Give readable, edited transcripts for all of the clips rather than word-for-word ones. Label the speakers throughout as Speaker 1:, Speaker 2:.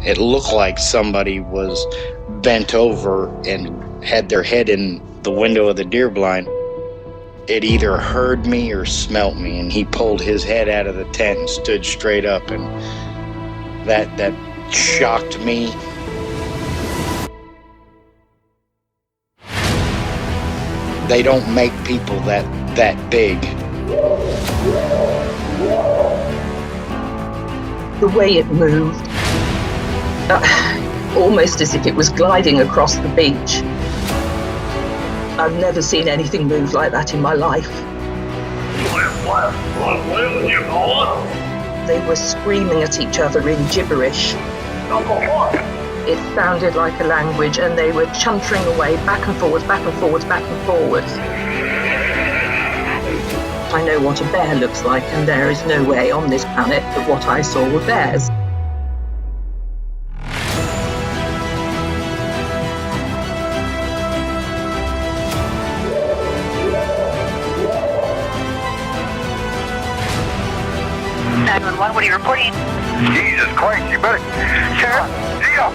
Speaker 1: It looked like somebody was bent over and had their head in the window of the deer blind. It either heard me or smelt me, and he pulled his head out of the tent and stood straight up, and that shocked me. They don't make people that big.
Speaker 2: The way it moved, almost as if it was gliding across the beach. I've never seen anything move like that in my life. They were screaming at each other in gibberish. It sounded like a language, and they were chuntering away back and forwards, back and forwards, back and forwards. I know what a bear looks like, and there is no way on this planet that what I saw were bears.
Speaker 3: What are you reporting?
Speaker 4: Jesus Christ, you better...
Speaker 3: Sir?
Speaker 4: Gio!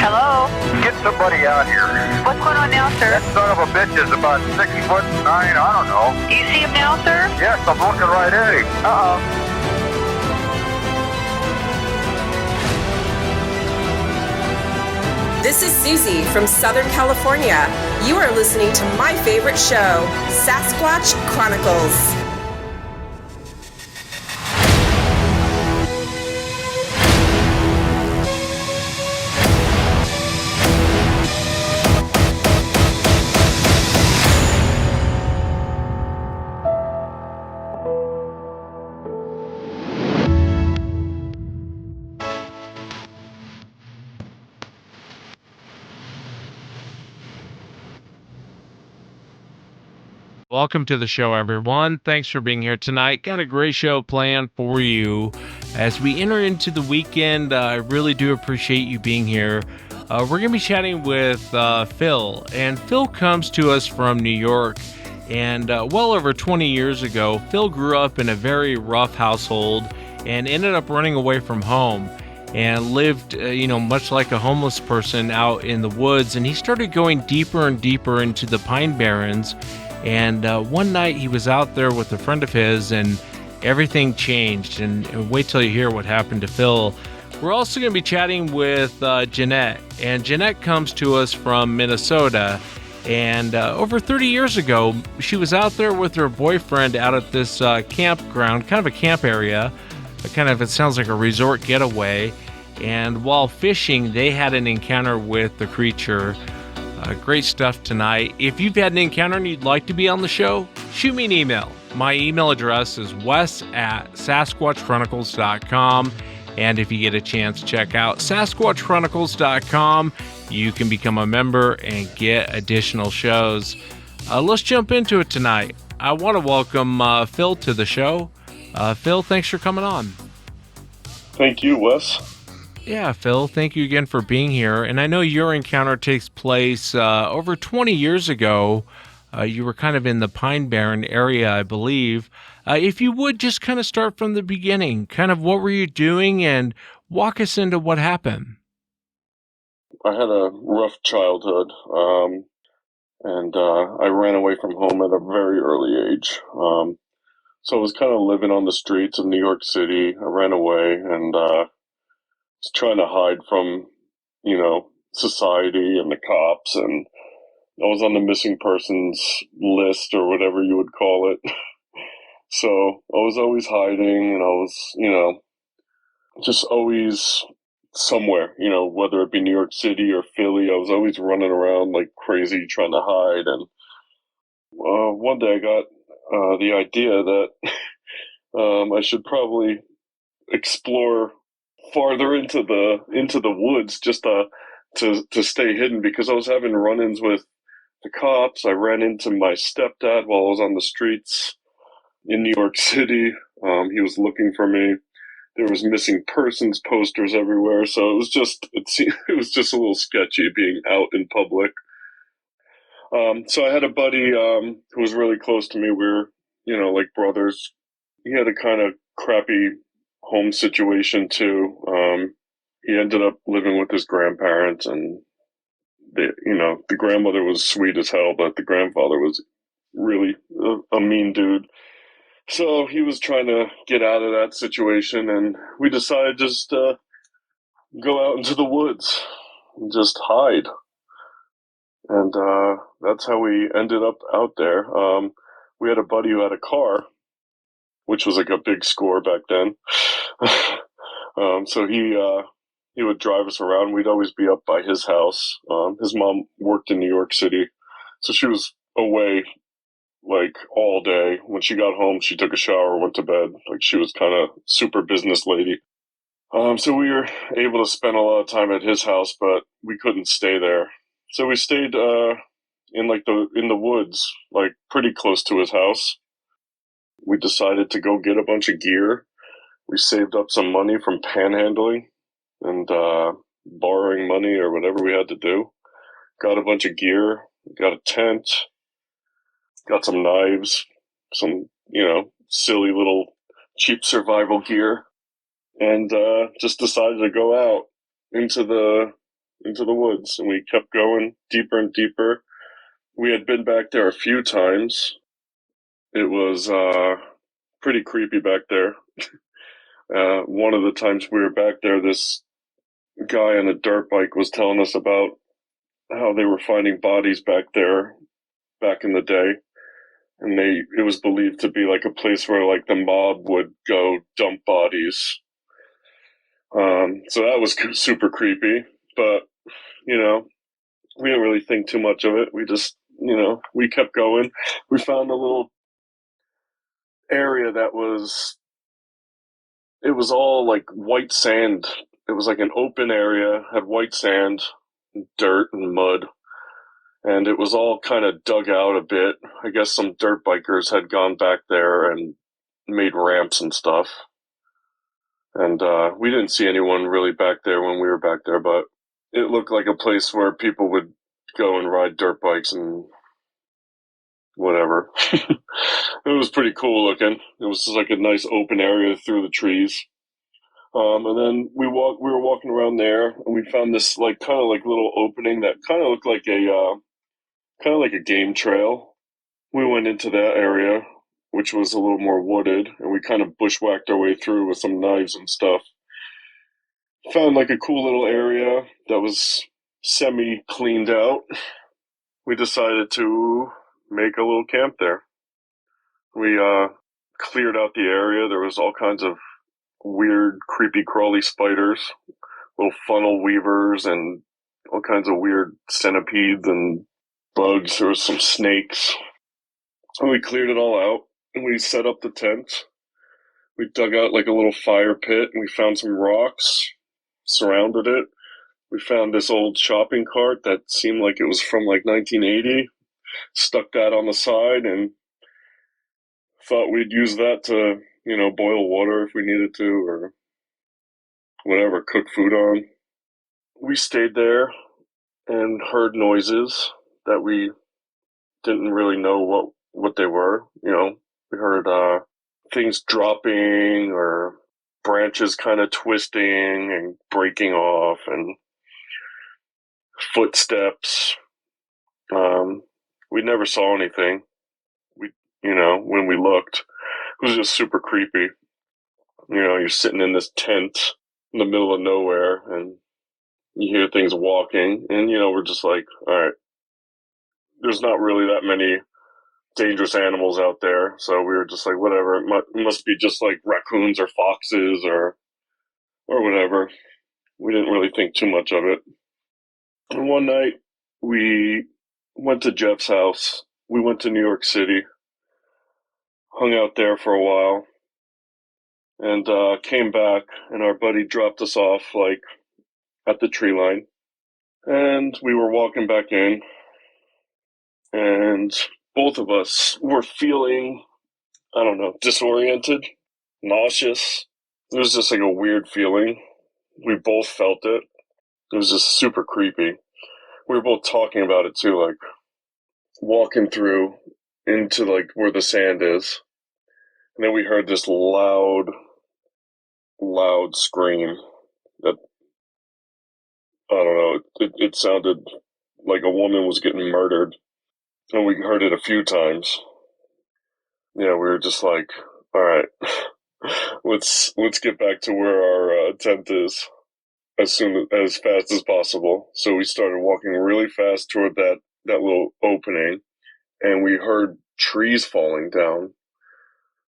Speaker 3: Hello?
Speaker 4: Get somebody out here.
Speaker 3: What's going on now, sir?
Speaker 4: That son of a bitch is about 6'9", I don't know.
Speaker 3: Do you see him now, sir?
Speaker 4: Yes, I'm looking right at him.
Speaker 3: Uh-oh.
Speaker 5: This is Susie from Southern California. You are listening to my favorite show, Sasquatch Chronicles.
Speaker 6: Welcome to the show, everyone. Thanks for being here tonight. Got a great show planned for you. As we enter into the weekend, I really do appreciate you being here. We're going to be chatting with Phil, and Phil comes to us from New York. And well over 20 years ago, Phil grew up in a very rough household and ended up running away from home and lived, much like a homeless person out in the woods. And he started going deeper and deeper into the Pine Barrens. And one night he was out there with a friend of his, and everything changed. And wait till you hear what happened to Phil. We're also going to be chatting with Jeanette. And Jeanette comes to us from Minnesota. And over 30 years ago, she was out there with her boyfriend out at this campground, kind of a camp area. It sounds like a resort getaway. And while fishing, they had an encounter with the creature. Great stuff tonight. If you've had an encounter and you'd like to be on the show, shoot me an email. My email address is wes@sasquatchchronicles.com. And if you get a chance, check out sasquatchchronicles.com. You can become a member and get additional shows. Let's jump into it tonight. I want to welcome Phil to the show. Phil, thanks for coming on.
Speaker 7: Thank you, Wes.
Speaker 6: Yeah, Phil, thank you again for being here. And I know your encounter takes place over 20 years ago. You were kind of in the Pine Barren area, I believe. If you would just kind of start from the beginning, kind of what were you doing, and walk us into what happened.
Speaker 7: I had a rough childhood, and I ran away from home at a very early age. So I was kind of living on the streets of New York City. I ran away and was trying to hide from, society and the cops, and I was on the missing persons list or whatever you would call it. So I was always hiding, and I was, just always somewhere, whether it be New York City or Philly. I was always running around like crazy trying to hide. And one day I got the idea that I should probably explore farther into the woods just to stay hidden, because I was having run-ins with the cops. I ran into my stepdad while I was on the streets in New York City. He was looking for me. There was missing persons posters everywhere, so it was just a little sketchy being out in public. So I had a buddy who was really close to me. We were, like brothers. He had a kind of crappy home situation too. he ended up living with his grandparents, and the grandmother was sweet as hell, but the grandfather was really a mean dude. So he was trying to get out of that situation, and we decided just to go out into the woods and just hide. And that's how we ended up out there. We had a buddy who had a car, which was like a big score back then. So he would drive us around. We'd always be up by his house. His mom worked in New York City, so she was away like all day. When she got home, she took a shower, went to bed. Like, she was kind of super business lady. So we were able to spend a lot of time at his house, but we couldn't stay there. So we stayed in the woods, like pretty close to his house. We decided to go get a bunch of gear. We saved up some money from panhandling and borrowing money or whatever we had to do. Got a bunch of gear, got a tent, got some knives, some, silly little cheap survival gear, and just decided to go out into the woods. And we kept going deeper and deeper. We had been back there a few times. It was pretty creepy back there. One of the times we were back there, this guy on a dirt bike was telling us about how they were finding bodies back there back in the day. And it was believed to be like a place where like the mob would go dump bodies. So that was super creepy, but we didn't really think too much of it. We just, we kept going. We found a little area it was all like white sand. It was like an open area, had white sand, and dirt and mud. And it was all kind of dug out a bit. I guess some dirt bikers had gone back there and made ramps and stuff. And we didn't see anyone really back there when we were back there, but it looked like a place where people would go and ride dirt bikes and whatever. It was pretty cool looking. It was just like a nice open area through the trees. And then we were walking around there, and we found this like kind of like little opening that kind of looked like a game trail. We went into that area, which was a little more wooded, and we kind of bushwhacked our way through with some knives and stuff. Found like a cool little area that was semi-cleaned out. We decided to make a little camp there. We cleared out the area. There was all kinds of weird, creepy, crawly spiders, little funnel weavers, and all kinds of weird centipedes and bugs. There was some snakes. And we cleared it all out, and we set up the tent. We dug out like a little fire pit, and we found some rocks, surrounded it. We found this old shopping cart that seemed like it was from like 1980, stuck that on the side, and thought we'd use that to, boil water if we needed to, or whatever, cook food on. We stayed there and heard noises that we didn't really know what they were. We heard things dropping or branches kind of twisting and breaking off, and footsteps. We never saw anything. When we looked, it was just super creepy. You're sitting in this tent in the middle of nowhere, and you hear things walking, and we're just like, all right, there's not really that many dangerous animals out there, so we were just like, whatever, it must be just like raccoons or foxes or whatever. We didn't really think too much of it. And one night we went to Jeff's house. We went to New York City, hung out there for a while, and came back, and our buddy dropped us off like at the tree line, and we were walking back in, and both of us were feeling, I don't know, disoriented, nauseous. It was just like a weird feeling. We both felt it. It was just super creepy. We were both talking about it too, like walking through into like where the sand is. And then we heard this loud scream that I don't know, it sounded like a woman was getting murdered. And we heard it a few times. Yeah, we were just like, all right, let's get back to where our tent is as fast as possible. So we started walking really fast toward that little opening, and we heard trees falling down.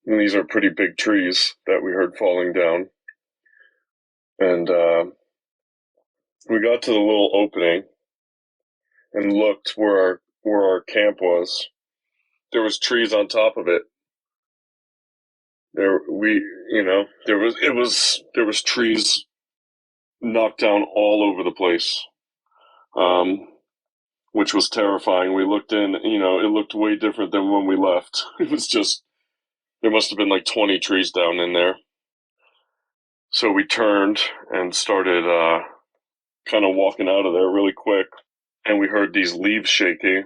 Speaker 7: And these are pretty big trees that we heard falling down. And we got to the little opening and looked where our camp was. There was trees on top of it. There was trees knocked down all over the place, which was terrifying. We looked in, it looked way different than when we left. It was just, there must have been like 20 trees down in there. So we turned and started kind of walking out of there really quick, and we heard these leaves shaking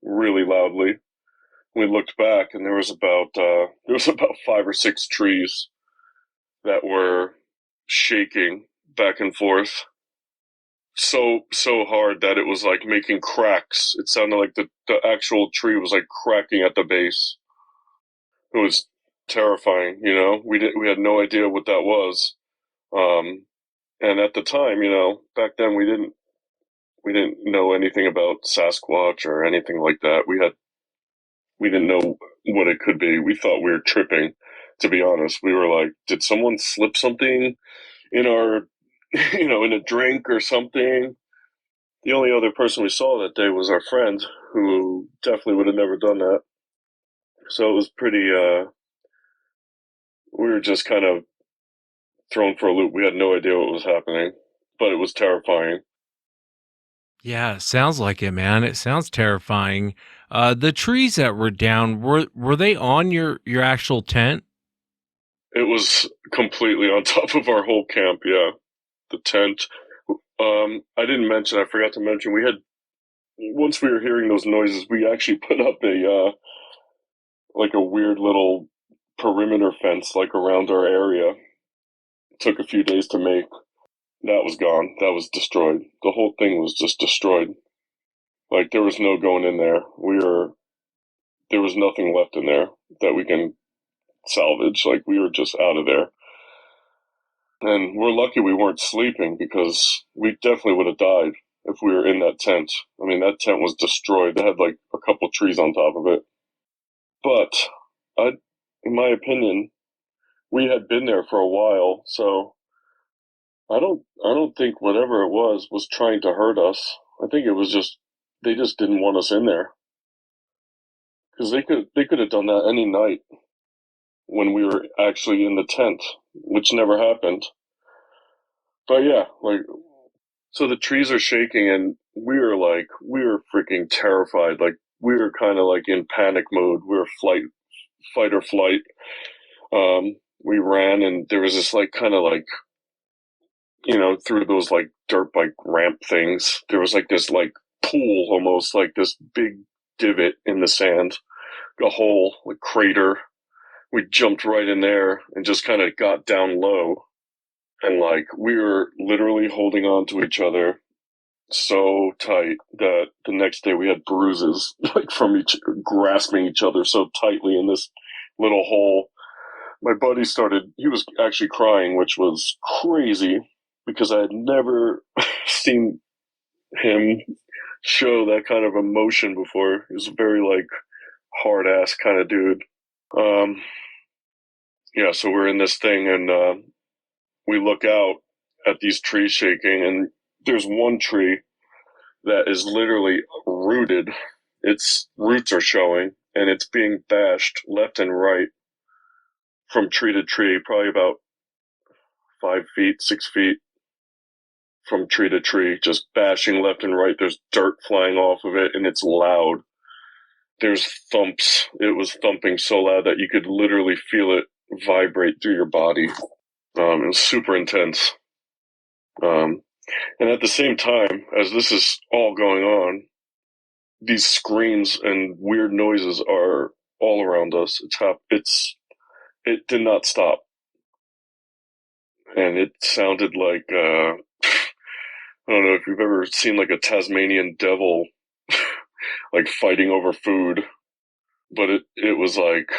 Speaker 7: really loudly. We looked back, and there was about 5 or 6 trees that were shaking back and forth so hard that it was like making cracks. It sounded like the actual tree was like cracking at the base. It was terrifying. We had no idea what that was. And at the time, back then we didn't know anything about Sasquatch or anything like that. We didn't know what it could be. We thought we were tripping, to be honest. We were like, did someone slip something in our, in a drink or something? The only other person we saw that day was our friend, who definitely would have never done that. So it was pretty, we were just kind of thrown for a loop. We had no idea what was happening, but it was terrifying.
Speaker 6: Yeah, it sounds like it, man. It sounds terrifying. The trees that were down, were they on your actual tent?
Speaker 7: It was completely on top of our whole camp, yeah. The tent. I forgot to mention, once we were hearing those noises, we actually put up like a weird little perimeter fence, like around our area. It took a few days to make. That was gone. That was destroyed. The whole thing was just destroyed. Like, there was no going in there. There was nothing left in there that we can salvage. Like, we were just out of there. And we're lucky we weren't sleeping, because we definitely would have died if we were in that tent. I mean, that tent was destroyed. It had like a couple trees on top of it. But in my opinion, we had been there for a while, so I don't think whatever it was trying to hurt us. I think it was just, they just didn't want us in there. Because they could have done that any night when we were actually in the tent, which never happened. But yeah, like, so the trees are shaking, and we were freaking terrified. Like, we were kind of like in panic mode. We were fight or flight. We ran, and there was this like kind of like, through those like dirt bike ramp things, there was like this like pool, almost like this big divot in the sand, a hole, like crater. We jumped right in there and just kind of got down low, and like we were literally holding on to each other so tight that the next day we had bruises, like from grasping each other so tightly in this little hole. My buddy he was actually crying, which was crazy, because I had never seen him show that kind of emotion before. He was a very like hard ass kind of dude. Yeah, so we're in this thing, and we look out at these trees shaking, and there's one tree that is literally rooted. Its roots are showing, and it's being bashed left and right from tree to tree, probably about 5 feet, 6 feet from tree to tree, just bashing left and right. There's dirt flying off of it, and it's loud. There's thumps. It was thumping so loud that you could literally feel it vibrate through your body. It was super intense. And at the same time, as this is all going on, these screams and weird noises are all around us. It did not stop. And it sounded like, I don't know if you've ever seen like a Tasmanian devil like fighting over food, but it was like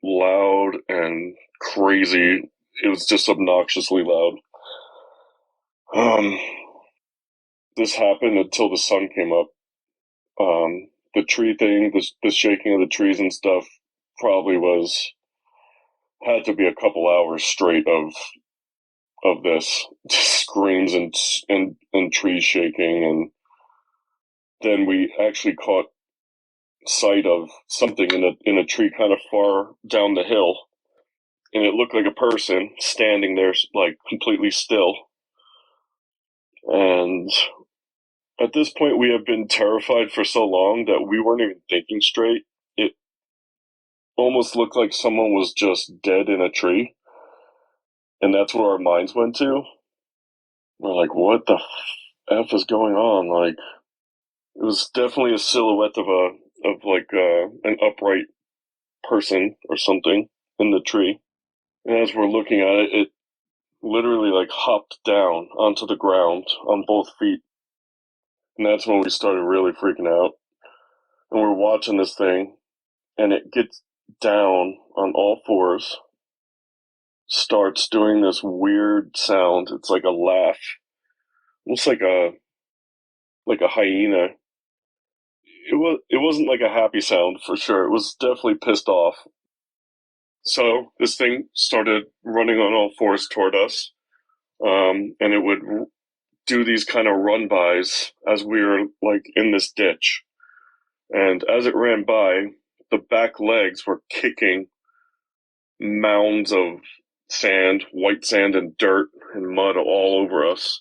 Speaker 7: loud and crazy. It was just obnoxiously loud. This happened until the sun came up. The tree thing, the shaking of the trees and stuff, probably had to be a couple hours straight of this just screams and trees shaking, and then we actually caught sight of something in a tree kind of far down the hill, and it looked like a person standing there like completely still. And at this point, we have been terrified for so long that we weren't even thinking straight. It almost looked like someone was just dead in a tree, and that's where our minds went to. We're like, what the F is going on? Like, it was definitely a silhouette of an upright person or something in the tree. And as we're looking at it, it literally like hopped down onto the ground on both feet. And that's when we started really freaking out. And we're watching this thing, and it gets down on all fours, starts doing this weird sound. It's like a laugh, almost like a hyena. It wasn't like a happy sound for sure. It was definitely pissed off. So this thing started running on all fours toward us, and it would do these kind of run-bys as we were like in this ditch. And as it ran by, the back legs were kicking mounds of sand, white sand and dirt and mud all over us.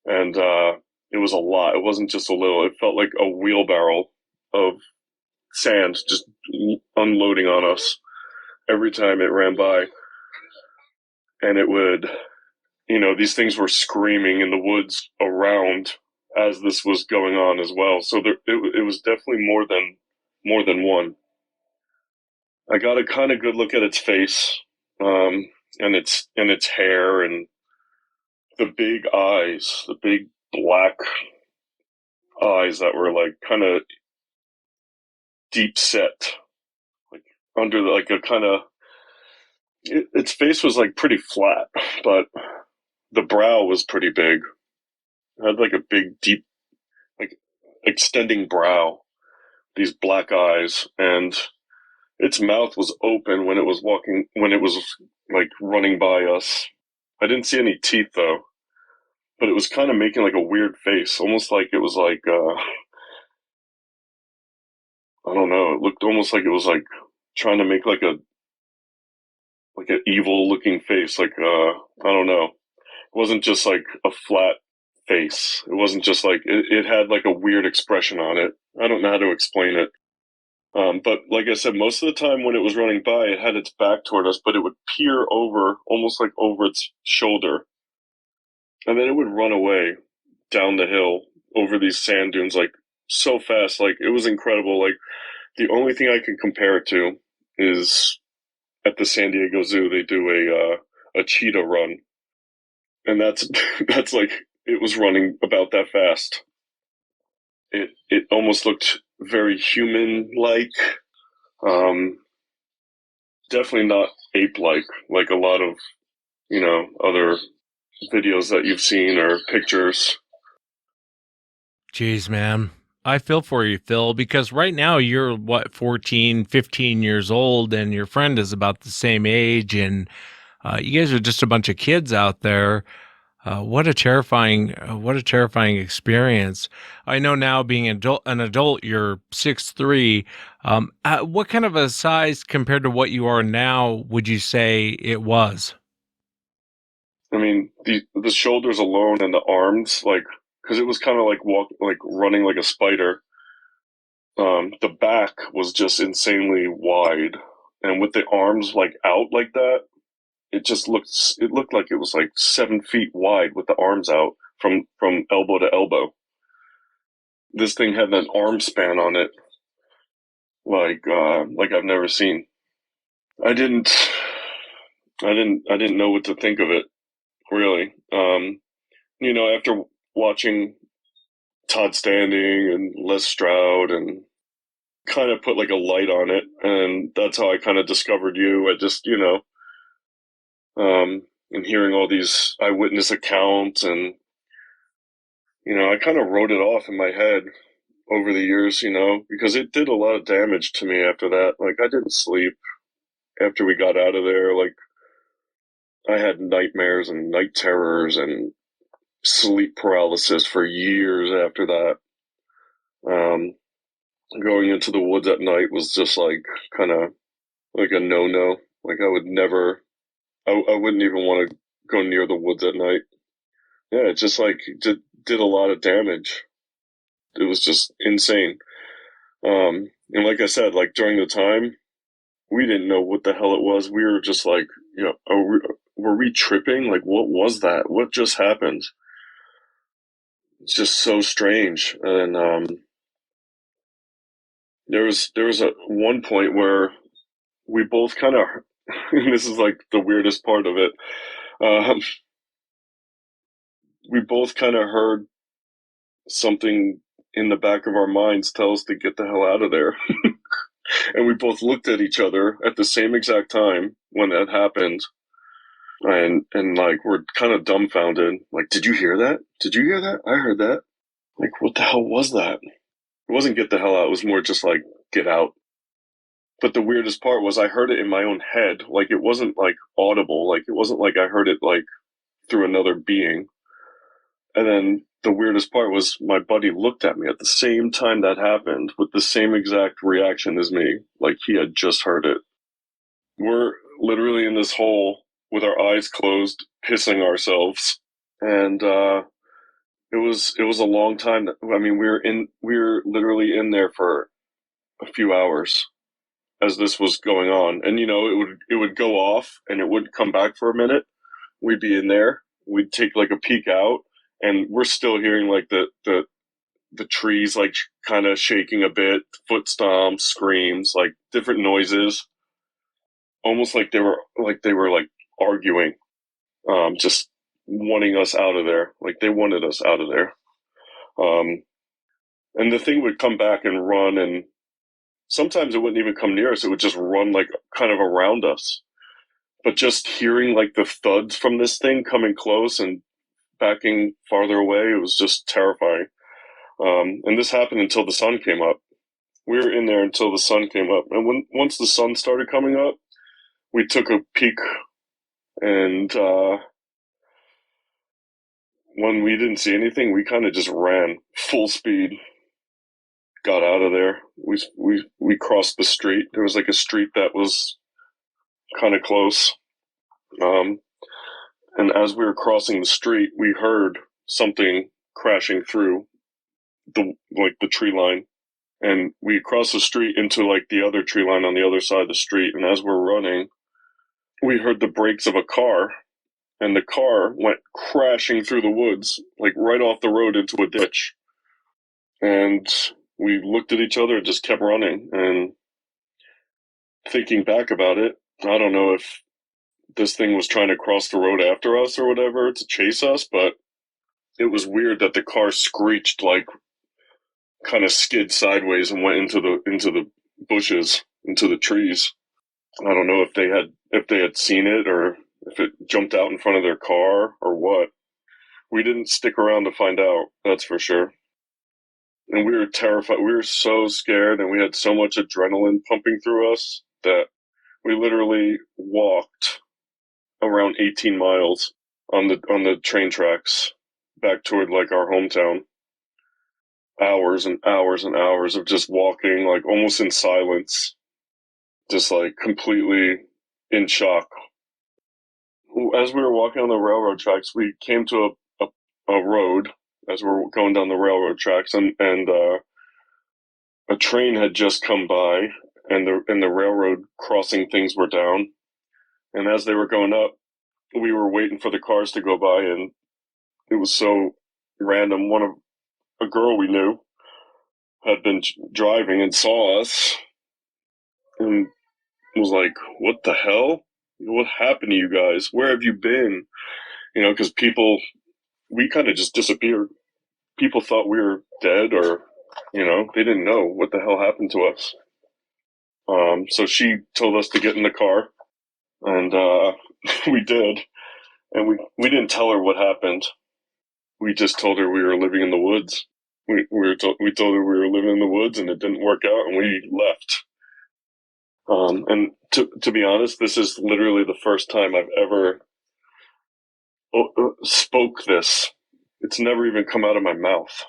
Speaker 7: And it was a lot. It wasn't just a little. It felt like a wheelbarrow of sand just unloading on us every time it ran by. And it would, these things were screaming in the woods around as this was going on as well. So it was definitely more than one. I got a kind of good look at its face, and its hair, and the big eyes, the big black eyes that were like kind of deep set, like under like a kind of. Its face was like pretty flat, but the brow was pretty big. It had like a big, deep, like extending brow, these black eyes, and its mouth was open when it was like running by us. I didn't see any teeth though, but it was kind of making like a weird face, almost like it was like, I don't know, it looked almost like it was like trying to make like an evil looking face, like, I don't know. It wasn't just like a flat face. It wasn't just like, it had like a weird expression on it. I don't know how to explain it. But like I said, most of the time when it was running by, it had its back toward us, but it would peer over, almost like over its shoulder. And then it would run away down the hill over these sand dunes, like so fast. Like it was incredible. Like the only thing I can compare it to is at the San Diego Zoo, they do a cheetah run. And that's like, it was running about that fast. It almost looked very human-like. Definitely not ape-like, like a lot of, other videos that you've seen or pictures.
Speaker 6: Jeez, man. I feel for you, Phil, because right now you're 14, 15 years old, and your friend is about the same age, and you guys are just a bunch of kids out there. What a terrifying experience. I know now being an adult, you're 6'3". What kind of a size compared to what you are now would you say it was?
Speaker 7: I mean, the shoulders alone and the arms, like, because it was kind of like running like a spider. The back was just insanely wide, and with the arms like out like that, it looked like it was like 7 feet wide with the arms out from elbow to elbow. This thing had an arm span on it, like I've never seen. I didn't know what to think of it, really. After watching Todd Standing and Les Stroud and kind of put like a light on it. And that's how I kind of discovered you. I just, and hearing all these eyewitness accounts and, I kind of wrote it off in my head over the years, because it did a lot of damage to me after that. Like, I didn't sleep after we got out of there. Like, I had nightmares and night terrors and sleep paralysis for years after that. Going into the woods at night was just like kind of like a no-no. Like, I would never, I wouldn't even want to go near the woods at night. Yeah, it just like did a lot of damage. It was just insane. And like I said, like during the time, we didn't know what the hell it was. We were just like, were we tripping? Like, what was that? What just happened? It's just so strange. And there was a one point where we both kind of, this is like the weirdest part of it. We both kind of heard something in the back of our minds tell us to get the hell out of there. And we both looked at each other at the same exact time when that happened. And like, we're kind of dumbfounded. Like, did you hear that? Did you hear that? I heard that. Like, what the hell was that? It wasn't get the hell out. It was more just like, get out. But the weirdest part was I heard it in my own head. Like, it wasn't like audible. Like, it wasn't like I heard it like through another being. And then the weirdest part was my buddy looked at me at the same time that happened with the same exact reaction as me. Like, he had just heard it. We're literally in this hole with our eyes closed, pissing ourselves. And, it was a long time. I mean, we were literally in there for a few hours as this was going on. And, it would go off and it wouldn't come back for a minute. We'd be in there. We'd take like a peek out and we're still hearing like the trees, like kind of shaking a bit, foot stomps, screams, like different noises, almost like they were like arguing, just wanting us out of there. Like they wanted us out of there. And the thing would come back and run, and sometimes it wouldn't even come near us. It would just run like kind of around us. But just hearing like the thuds from this thing coming close and backing farther away, it was just terrifying. And this happened until the sun came up. We were in there until the sun came up. And once the sun started coming up, we took a peek, and when we didn't see anything, we kind of just ran full speed, got out of there. We crossed the street. There was like a street that was kind of close. And as we were crossing the street, we heard something crashing through the tree line. And we crossed the street into like the other tree line on the other side of the street. And as we're running, we heard the brakes of a car, and the car went crashing through the woods, like right off the road into a ditch. And we looked at each other and just kept running. And thinking back about it, I don't know if this thing was trying to cross the road after us or whatever to chase us, but it was weird that the car screeched, like kind of skid sideways and went into the bushes, into the trees. I don't know if they had seen it or if it jumped out in front of their car or what. We didn't stick around to find out, that's for sure. And we were terrified. We were so scared, and we had so much adrenaline pumping through us that we literally walked around 18 miles on the train tracks back toward like our hometown. Hours and hours and hours of just walking, like almost in silence, just like completely in shock. As we were walking on the railroad tracks, we came to a road as we were going down the railroad tracks, and a train had just come by, and the railroad crossing things were down. And as they were going up, we were waiting for the cars to go by, and it was so random. A girl we knew had been driving and saw us and was like, "What the hell? What happened to you guys? Where have you been?" Because we kind of just disappeared. people thought we were dead, or, they didn't know what the hell happened to us. So she told us to get in the car, and we did. And we didn't tell her what happened. We just told her we were living in the woods. We told her we were living in the woods, and it didn't work out, and we left. And to be honest, this is literally the first time I've ever spoke this. It's never even come out of my mouth.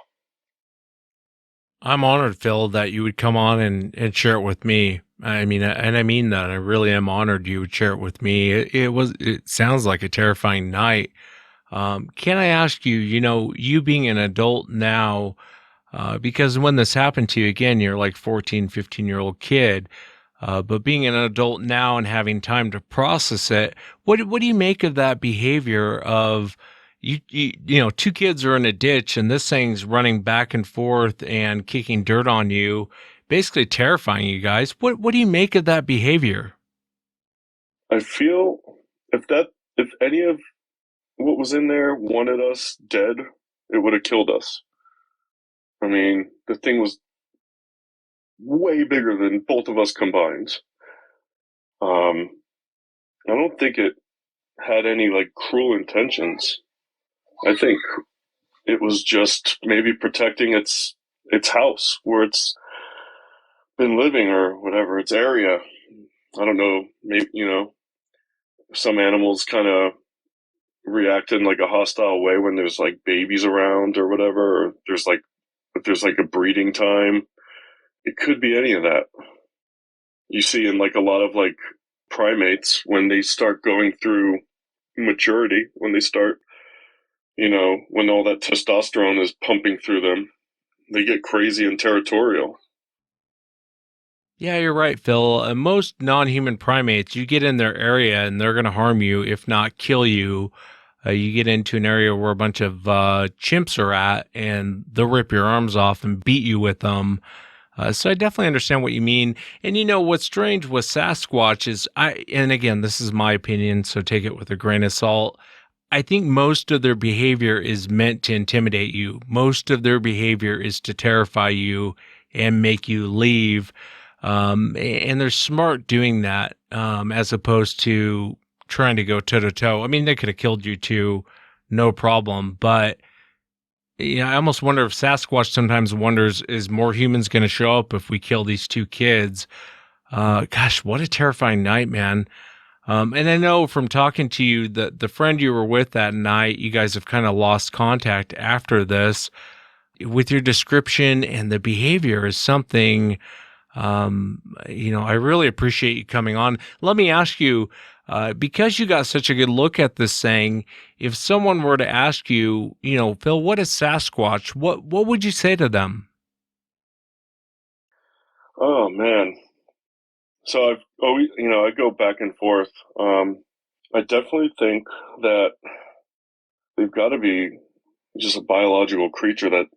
Speaker 6: I'm honored, Phil, that you would come on and share it with me. I mean, and I mean that. I really am honored you would share it with me. It sounds like a terrifying night. Can I ask you, you being an adult now, because when this happened to you, again, you're like 14, 15-year-old kid, but being an adult now and having time to process it, what do you make of that behavior of two kids are in a ditch and this thing's running back and forth and kicking dirt on you, basically terrifying you guys? What do you make of that behavior?
Speaker 7: I feel if any of what was in there wanted us dead, it would have killed us. I mean, the thing was way bigger than both of us combined. I don't think it had any like cruel intentions. I think it was just maybe protecting its house where it's been living, or whatever, its area. I don't know, maybe, some animals kind of react in like a hostile way when there's like babies around or whatever, or if there's like a breeding time. It could be any of that. You see in like a lot of like primates, when they start going through maturity, when they start, when all that testosterone is pumping through them, they get crazy and territorial.
Speaker 6: Yeah, you're right, Phil. Most non-human primates, you get in their area and they're going to harm you, if not kill you. You get into an area where a bunch of chimps are at, and they'll rip your arms off and beat you with them. So I definitely understand what you mean. And what's strange with Sasquatch is, and again, this is my opinion, so take it with a grain of salt. I think most of their behavior is meant to intimidate you. Most of their behavior is to terrify you and make you leave. And they're smart doing that, as opposed to trying to go toe to toe. I mean, they could have killed you too, no problem. But I almost wonder if Sasquatch sometimes wonders, is more humans going to show up if we kill these two kids? Gosh, what a terrifying night, man. And I know from talking to you that the friend you were with that night, you guys have kind of lost contact after this. With your description and the behavior is something, I really appreciate you coming on. Let me ask you, because you got such a good look at this thing, if someone were to ask you, Phil, what is Sasquatch? What would you say to them?
Speaker 7: Oh man. So I've always, I go back and forth. I definitely think that they've got to be just a biological creature that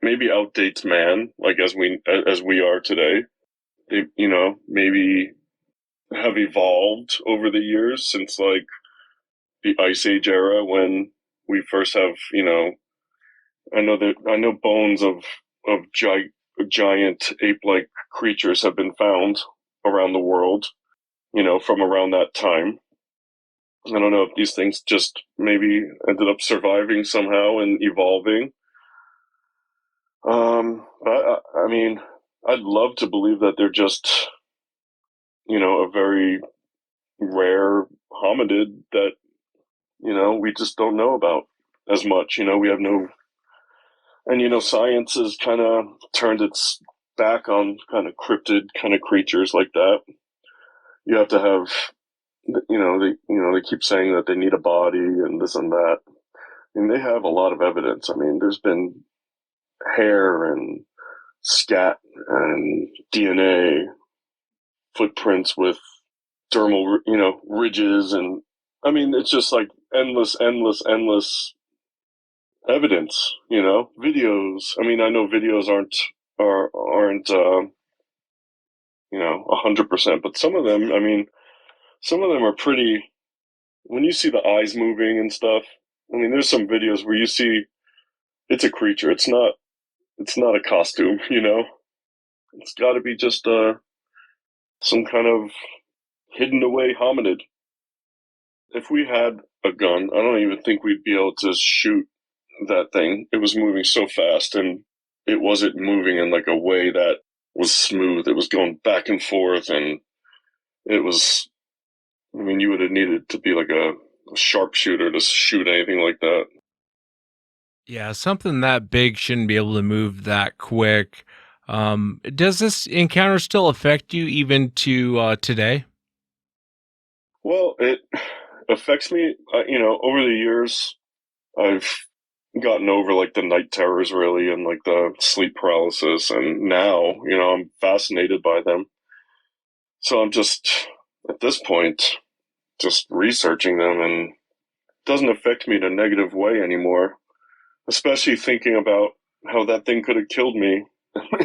Speaker 7: maybe outdates man, like as we are today. They, maybe have evolved over the years since like the Ice Age era, when we first have, I know bones of giant ape-like creatures have been found around the world, from around that time. I don't know if these things just maybe ended up surviving somehow and evolving. But I mean, I'd love to believe that they're just, a very rare hominid that, we just don't know about as much. We have no, and, science has kind of turned its back on kind of cryptid kind of creatures like that. You have to have, they keep saying that they need a body and this and that. And they have a lot of evidence. I mean, there's been hair and scat and DNA footprints with dermal, ridges, and I mean, it's just like endless evidence, videos. I mean, I know videos aren't 100%, but some of them, I mean, some of them are pretty, when you see the eyes moving and stuff. I mean, there's some videos where you see it's a creature. It's not a costume, you know? It's got to be just some kind of hidden away hominid. If we had a gun, I don't even think we'd be able to shoot that thing. It was moving so fast, and it wasn't moving in like a way that was smooth. It was going back and forth, and it was, I mean, you would have needed to be like a sharpshooter to shoot anything like that.
Speaker 6: Yeah, something that big shouldn't be able to move that quick. Does this encounter still affect you even to today?
Speaker 7: Well, it affects me, over the years. I've gotten over like the night terrors really and like the sleep paralysis, and now, I'm fascinated by them. So I'm just, at this point, just researching them, and it doesn't affect me in a negative way anymore, especially thinking about how that thing could have killed me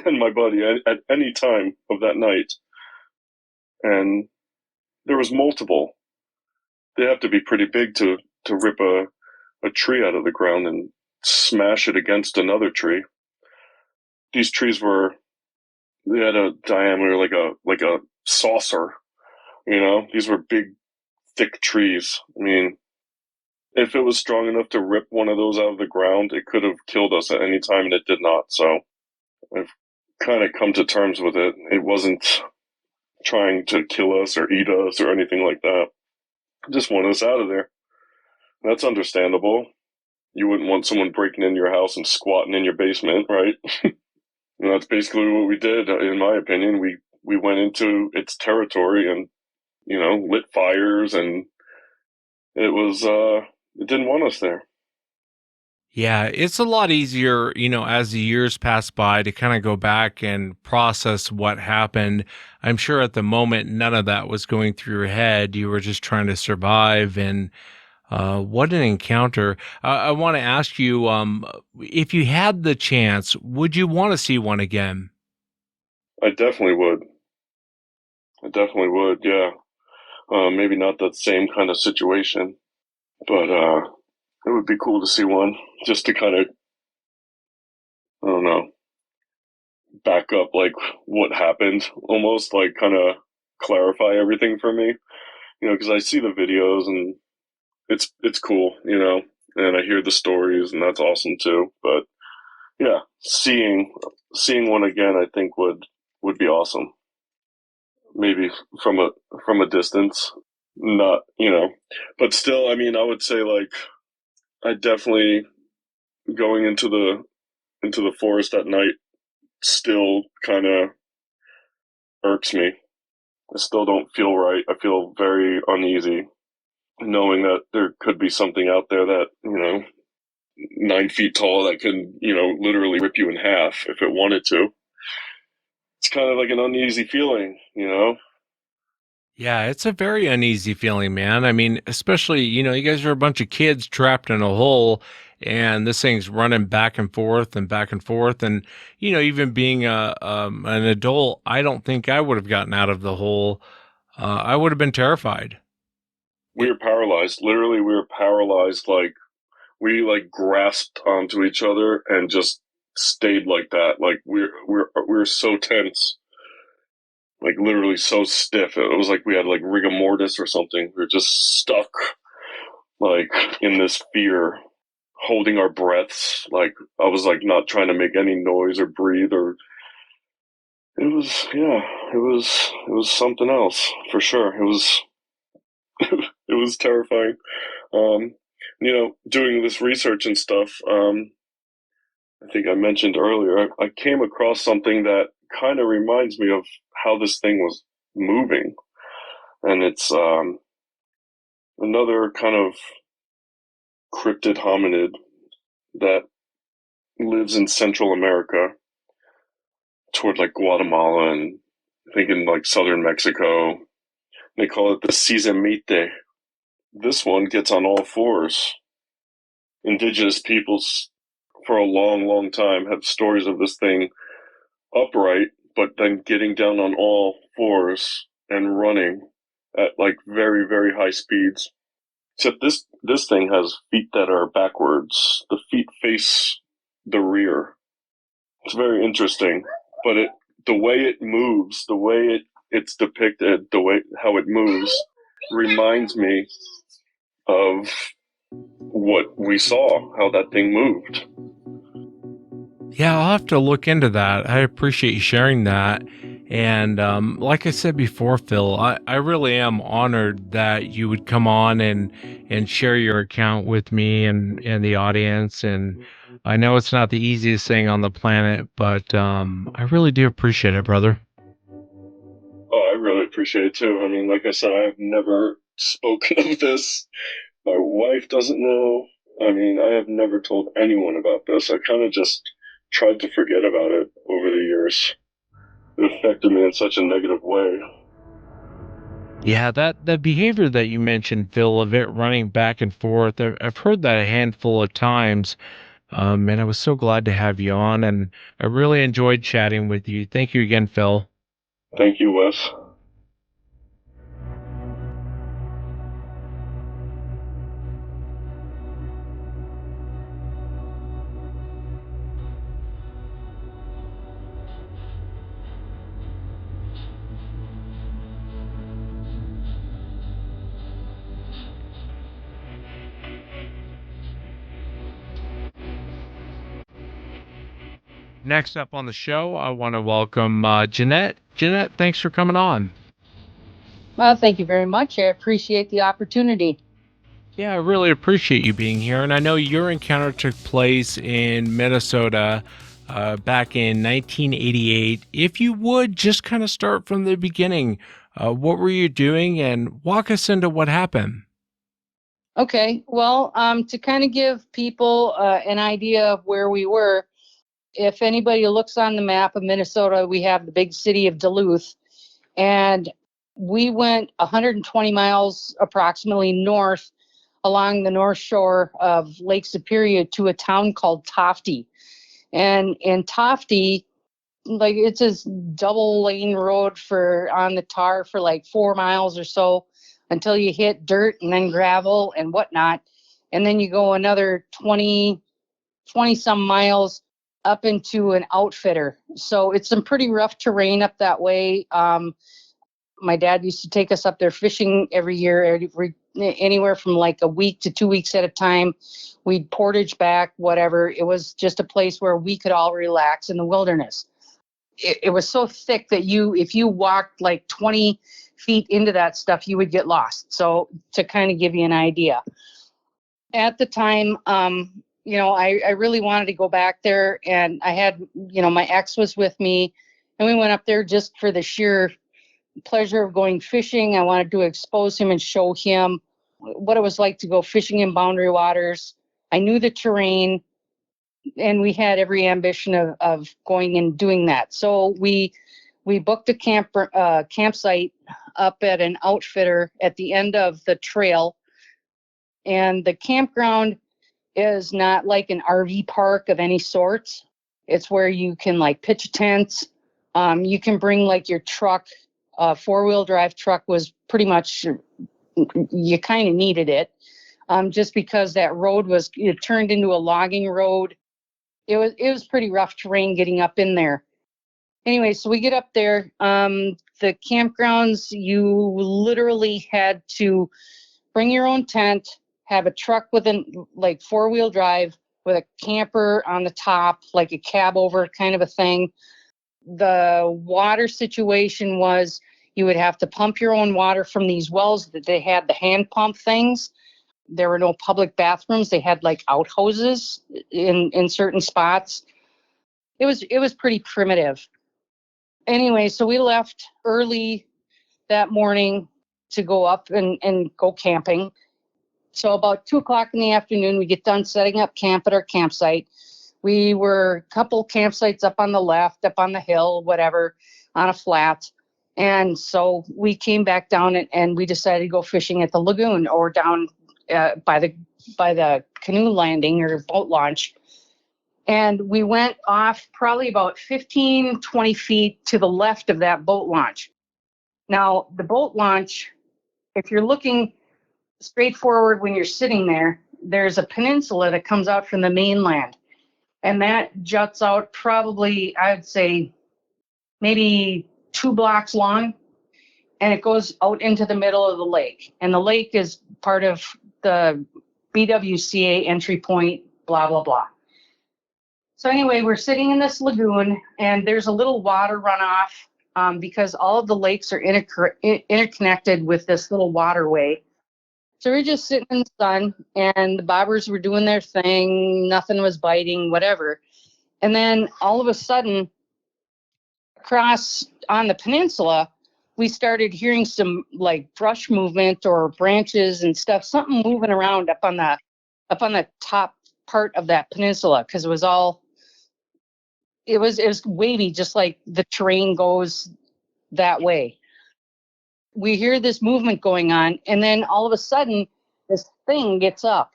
Speaker 7: and my buddy at any time of that night. And there was multiple. They have to be pretty big to rip a tree out of the ground and smash it against another tree. These trees they had a diameter like a saucer, These were big, thick trees. I mean, if it was strong enough to rip one of those out of the ground, it could have killed us at any time, and it did not. So I've kind of come to terms with it. It wasn't trying to kill us or eat us or anything like that. It just wanted us out of there. That's understandable. You wouldn't want someone breaking into your house and squatting in your basement, right? That's basically what we did, in my opinion. We went into its territory and, lit fires, and it didn't want us there.
Speaker 6: Yeah, it's a lot easier, as the years pass by to kind of go back and process what happened. I'm sure at the moment, none of that was going through your head. You were just trying to survive. And what an encounter. I want to ask you, if you had the chance, would you want to see one again?
Speaker 7: I definitely would. Yeah. Maybe not that same kind of situation, but it would be cool to see one just to kind of, I don't know, back up like what happened, almost like kind of clarify everything for me, because I see the videos and it's cool, and I hear the stories, and that's awesome too. But yeah, seeing one again, I think would be awesome. Maybe from a distance, not, but still, I mean, I would say like I definitely going into the forest at night still kind of irks me. I still don't feel right. I feel very uneasy knowing that there could be something out there that, 9 feet tall that could, literally rip you in half if it wanted to. It's kind of like an uneasy feeling.
Speaker 6: Yeah, it's a very uneasy feeling, man. I mean, especially, you guys are a bunch of kids trapped in a hole, and this thing's running back and forth and back and forth. And, even being an adult, I don't think I would have gotten out of the hole. I would have been terrified.
Speaker 7: We were paralyzed. Literally, we were paralyzed. Like, we like grasped onto each other and just stayed like that. Like, we're so tense. Like, literally so stiff. It was like we had like rigor mortis or something. We were just stuck, like, in this fear, holding our breaths. Like, I was like not trying to make any noise or breathe, or it was something else for sure. It was it was terrifying. Um, doing this research and stuff. I think I mentioned earlier, I came across something that kind of reminds me of how this thing was moving, and it's another kind of cryptid hominid that lives in Central America, toward like Guatemala and I think in like southern Mexico. They call it the Sisamite. This one gets on all fours. Indigenous peoples for a long, long time have stories of this thing upright, but then getting down on all fours and running at like very, very high speeds. Except this thing has feet that are backwards. The feet face the rear. It's very interesting, but the way it moves, the way it's depicted, the way how it moves, reminds me of what we saw, how that thing moved.
Speaker 6: Yeah, I'll have to look into that. I appreciate you sharing that. And like I said before, Phil, I really am honored that you would come on and share your account with me and the audience. And I know it's not the easiest thing on the planet, but I really do appreciate it, brother.
Speaker 7: Oh, I really appreciate it too. I mean, like I said, I've never spoken of this. My wife doesn't know. I mean, I have never told anyone about this. I kind of just tried to forget about it over the years. It affected me in such a negative way.
Speaker 6: Yeah, that the behavior that you mentioned, Phil, of it running back and forth, I've heard that a handful of times. And I was so glad to have you on, and I really enjoyed chatting with you. Thank you again, Phil.
Speaker 7: Thank you, Wes.
Speaker 6: Next up on the show, I want to welcome Jeanette. Jeanette, thanks for coming on.
Speaker 8: Well, thank you very much. I appreciate the opportunity.
Speaker 6: Yeah, I really appreciate you being here. And I know your encounter took place in Minnesota back in 1988. If you would just kind of start from the beginning, what were you doing and walk us into what happened?
Speaker 8: Okay, well, to kind of give people an idea of where we were, if anybody looks on the map of Minnesota, we have the big city of Duluth, and we went 120 miles approximately north along the north shore of Lake Superior to a town called Tofty. And in Tofty, like it's this double lane road for on the tar for like 4 miles or so until you hit dirt and then gravel and whatnot. And then you go another 20 some miles up into an outfitter. So it's some pretty rough terrain up that way. My dad used to take us up there fishing every year, anywhere from like a week to 2 weeks at a time. We'd portage back, whatever. It was just a place where we could all relax in the wilderness. It was so thick that if you walked like 20 feet into that stuff, you would get lost. So to kind of give you an idea. At the time, I really wanted to go back there, and I had, my ex was with me, and we went up there just for the sheer pleasure of going fishing. I wanted to expose him and show him what it was like to go fishing in boundary waters. I knew the terrain, and we had every ambition of going and doing that. So we booked a campsite up at an outfitter at the end of the trail. And the campground is not like an RV park of any sorts. It's where you can like pitch a tent. You can bring like your truck. 4-wheel drive truck was pretty much, you kind of needed it, just because that road it turned into a logging road. It was pretty rough terrain getting up in there. Anyway, so we get up there. The campgrounds, you literally had to bring your own tent, have a truck with like 4-wheel drive with a camper on the top, like a cab over kind of a thing. The water situation was you would have to pump your own water from these wells that they had, the hand pump things. There were no public bathrooms. They had like outhouses in certain spots. It was pretty primitive. Anyway, so we left early that morning to go up and go camping. So about 2:00 in the afternoon, we get done setting up camp at our campsite. We were a couple campsites up on the left, up on the hill, whatever, on a flat. And so we came back down and we decided to go fishing at the lagoon or down by the canoe landing or boat launch. And we went off probably about 15, 20 feet to the left of that boat launch. Now, the boat launch, if you're looking straightforward when you're sitting there, there's a peninsula that comes out from the mainland. And that juts out probably, I'd say, maybe 2 blocks long. And it goes out into the middle of the lake. And the lake is part of the BWCA entry point, blah, blah, blah. So anyway, we're sitting in this lagoon, and there's a little water runoff because all of the lakes are interconnected with this little waterway. So we're just sitting in the sun, and the bobbers were doing their thing. Nothing was biting, whatever. And then all of a sudden, across on the peninsula, we started hearing some like brush movement or branches and stuff, something moving around up on the top part of that peninsula, because it was wavy, just like the terrain goes that way. We hear this movement going on, and then all of a sudden this thing gets up,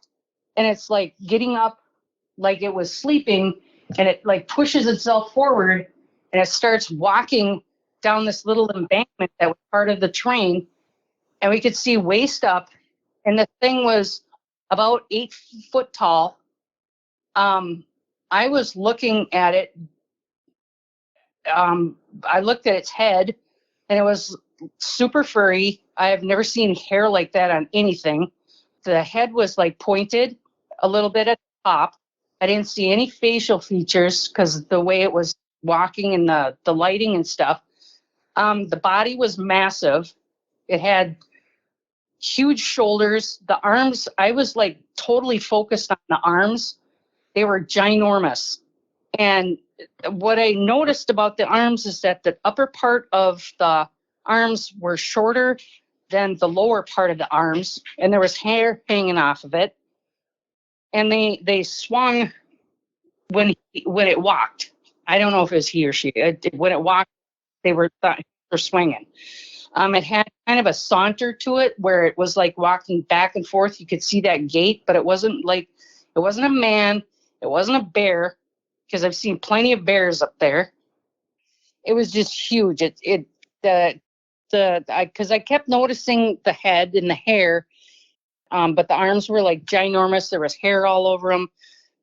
Speaker 8: and it's like getting up like it was sleeping, and it like pushes itself forward, and it starts walking down this little embankment that was part of the terrain, and we could see waist up, and the thing was about 8 foot tall. I was looking at it. I looked at its head, and it was super furry. I have never seen hair like that on anything. The head was like pointed a little bit at the top. I didn't see any facial features because the way it was walking and the lighting and stuff. The body was massive. It had huge shoulders. The arms, I was like totally focused on the arms. They were ginormous. And what I noticed about the arms is that the upper part of the arms were shorter than the lower part of the arms, and there was hair hanging off of it. And they swung when it walked. I don't know if it was he or she. When it walked, they were swinging. It had kind of a saunter to it where it was like walking back and forth. You could see that gait, but it wasn't a man. It wasn't a bear, because I've seen plenty of bears up there. It was just huge. Because I kept noticing the head and the hair, but the arms were like ginormous. There was hair all over them.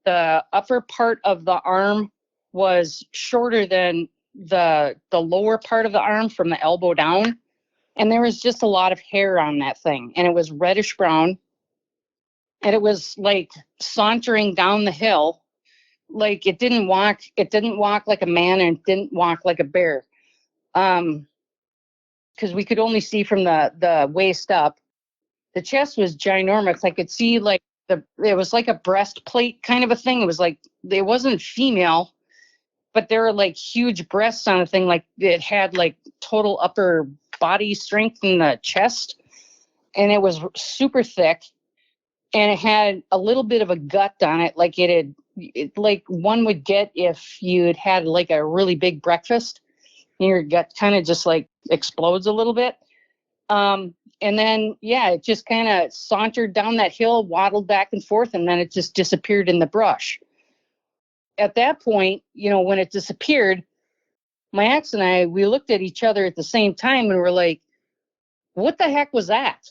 Speaker 8: The upper part of the arm was shorter than the lower part of the arm from the elbow down. And there was just a lot of hair on that thing. And it was reddish brown. And it was like sauntering down the hill. Like it didn't walk like a man, and it didn't walk like a bear. Because we could only see from the waist up. The chest was ginormous. I could see like it was like a breastplate kind of a thing. It was like, it wasn't female, but there were like huge breasts on the thing. Like it had like total upper body strength in the chest, and it was super thick, and it had a little bit of a gut on it. Like like one would get if you'd had like a really big breakfast, and your gut kind of just like explodes a little bit. And then, yeah, it just kind of sauntered down that hill, waddled back and forth, and then it just disappeared in the brush. At that point, when it disappeared, my ex and I, we looked at each other at the same time, and we're like, what the heck was that?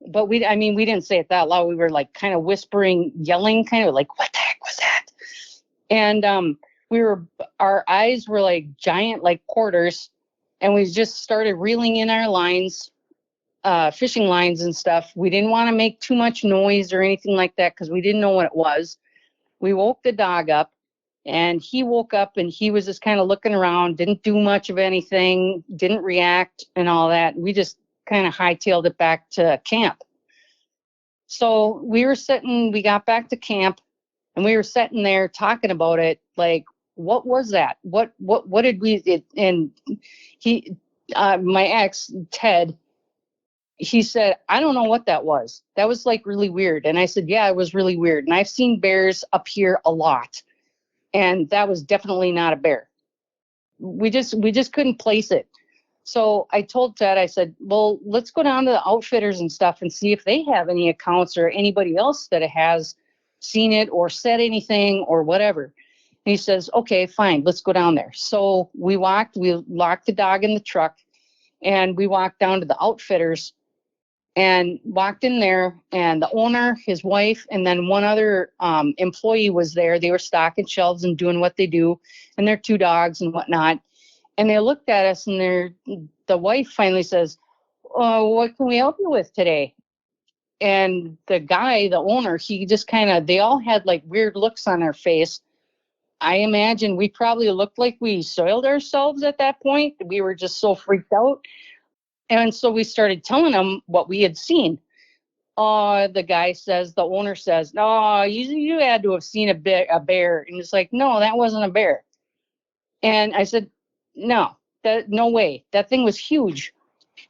Speaker 8: But we didn't say it that loud. We were like kind of whispering, yelling, kind of like, what the heck was that? And our eyes were like giant, like quarters, and we just started reeling in our lines, fishing lines and stuff. We didn't want to make too much noise or anything like that because we didn't know what it was. We woke the dog up, and he woke up, and he was just kind of looking around, didn't do much of anything, didn't react and all that. We just kind of hightailed it back to camp. So we got back to camp, and we were sitting there talking about it. Like, what was that? What did we, and he, my ex, Ted, he said, I don't know what that was. That was like really weird. And I said, yeah, it was really weird. And I've seen bears up here a lot. And that was definitely not a bear. We just couldn't place it. So I told Ted, I said, well, let's go down to the outfitters and stuff and see if they have any accounts or anybody else that has seen it or said anything or whatever. And he says, okay, fine, let's go down there. So we locked the dog in the truck, and we walked down to the outfitters. and walked in there, and the owner, his wife, and then one other employee was there. They were stocking shelves and doing what they do, and their 2 dogs and whatnot. And they looked at us, and the wife finally says, "Oh, what can we help you with today?" And the guy, the owner, he just they all had like weird looks on their face. I imagine we probably looked like we soiled ourselves at that point. We were just so freaked out. And so we started telling them what we had seen. The guy says, the owner says, "No, you had to have seen a bear." And it's like, "No, that wasn't a bear." And I said, "No, no way. That thing was huge."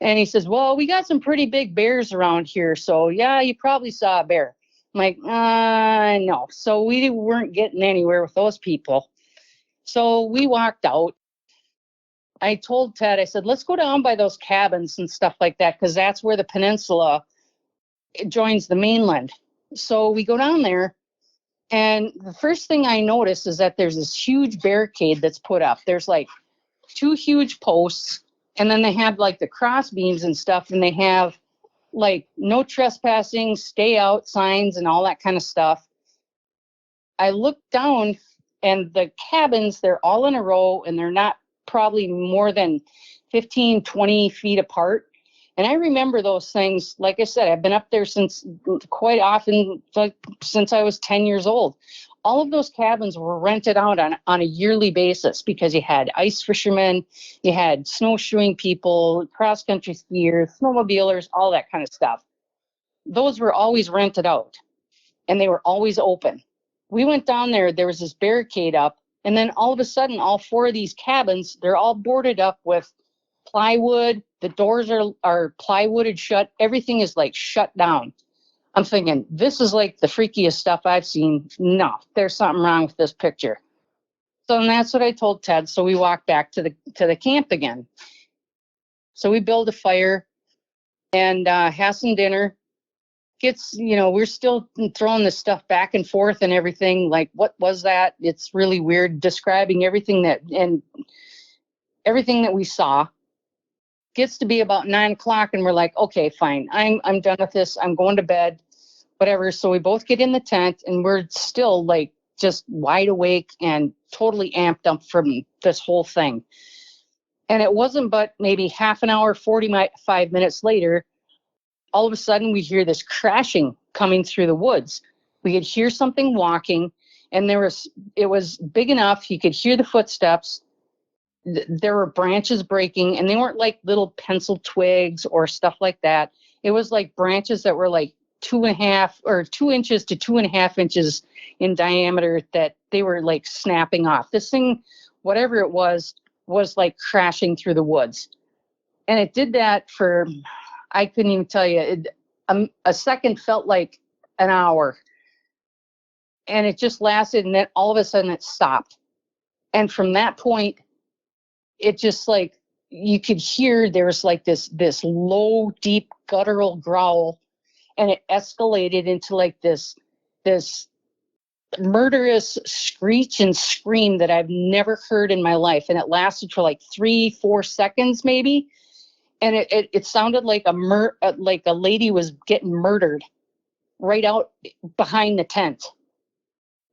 Speaker 8: And he says, "Well, we got some pretty big bears around here. So yeah, you probably saw a bear." I'm like, no. So we weren't getting anywhere with those people. So we walked out. I told Ted, I said, "Let's go down by those cabins and stuff like that, because that's where the peninsula joins the mainland." So we go down there, and the first thing I notice is that there's this huge barricade that's put up. There's like 2 huge posts, and then they have like the cross beams and stuff, and they have like no trespassing, stay out signs and all that kind of stuff. I looked down, and the cabins, they're all in a row, and they're not probably more than 15, 20 feet apart. And I remember those things. Like I said, I've been up there since quite often, like since I was 10 years old. All of those cabins were rented out on a yearly basis, because you had ice fishermen, you had snowshoeing people, cross-country skiers, snowmobilers, all that kind of stuff. Those were always rented out, and they were always open. We went down there, there was this barricade up, and then all of a sudden, all 4 of these cabins, they're all boarded up with plywood. The doors are plywooded shut. Everything is like shut down. I'm thinking, this is like the freakiest stuff I've seen. No, there's something wrong with this picture. So and that's what I told Ted. So we walked back to the camp again. So we build a fire and have some dinner. We're still throwing this stuff back and forth and everything. Like, what was that? It's really weird describing everything that we saw. Gets to be about 9 o'clock, and we're like, okay, fine. I'm done with this. I'm going to bed, whatever. So we both get in the tent, and we're still like just wide awake and totally amped up from this whole thing. And it wasn't but maybe half an hour, 45 minutes later, all of a sudden we hear this crashing coming through the woods. We could hear something walking, and it was big enough you could hear the footsteps. There were branches breaking, and they weren't like little pencil twigs or stuff like that. It was like branches that were like 2.5 or 2 inches to 2.5 inches in diameter, that they were like snapping off. This thing, whatever it was like crashing through the woods. And it did that for, I couldn't even tell you, a second felt like an hour. And it just lasted, and then all of a sudden it stopped. And from that point, it just like, you could hear there was like this low, deep guttural growl, and it escalated into like this murderous screech and scream that I've never heard in my life. And it lasted for like 3-4 seconds maybe. And it sounded like a lady was getting murdered right out behind the tent.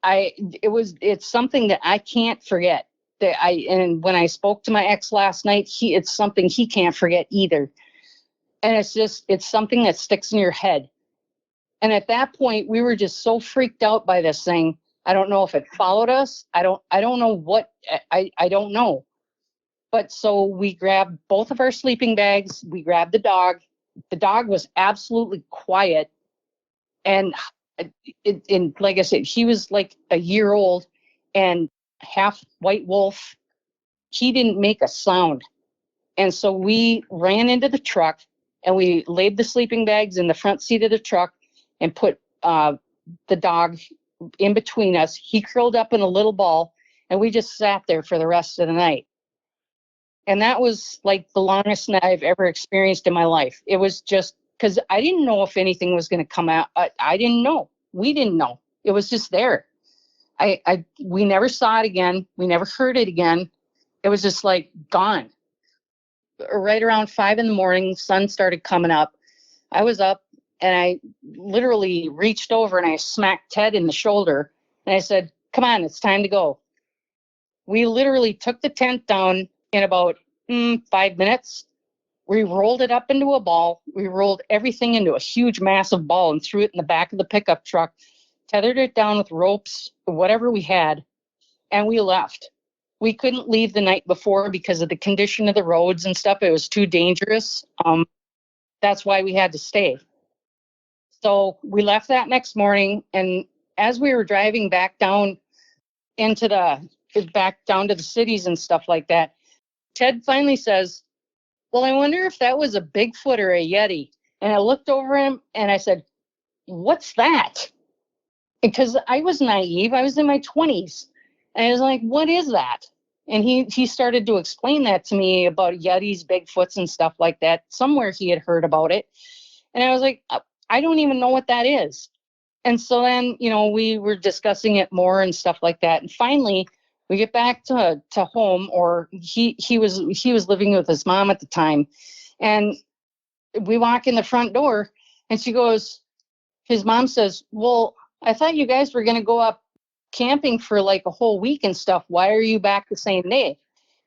Speaker 8: It's something that I can't forget. And when I spoke to my ex last night, it's something he can't forget either. And it's something that sticks in your head. And at that point, we were just so freaked out by this thing. I don't know if it followed us. I don't know what, I don't know. But so we grabbed both of our sleeping bags. We grabbed the dog. The dog was absolutely quiet. And like I said, he was like a year old and half white wolf. He didn't make a sound. And so we ran into the truck, and we laid the sleeping bags in the front seat of the truck and put the dog in between us. He curled up in a little ball, and we just sat there for the rest of the night. And that was like the longest night I've ever experienced in my life. It was just because I didn't know if anything was going to come out. I didn't know. We didn't know. It was just there. We never saw it again. We never heard it again. It was just like gone. Right around 5 a.m, sun started coming up. I was up and I literally reached over and I smacked Ted in the shoulder and I said, come on, it's time to go. We literally took the tent down in about 5 minutes. We rolled it up into a ball. We rolled everything into a huge, massive ball and threw it in the back of the pickup truck, tethered it down with ropes, whatever we had, and we left. We couldn't leave the night before because of the condition of the roads and stuff. It was too dangerous. That's why we had to stay. So we left that next morning, and as we were driving back down back down to the cities and stuff like that, Ted finally says, well, I wonder if that was a Bigfoot or a Yeti. And I looked over him and I said, what's that? Because I was naive. I was in my 20s. And I was like, what is that? And he started to explain that to me about Yetis, Bigfoots, and stuff like that. Somewhere he had heard about it. And I was like, I don't even know what that is. And so then, we were discussing it more and stuff like that. And finally, we get back to home, or he was living with his mom at the time. And we walk in the front door and his mom says, well, I thought you guys were going to go up camping for like a whole week and stuff. Why are you back the same day?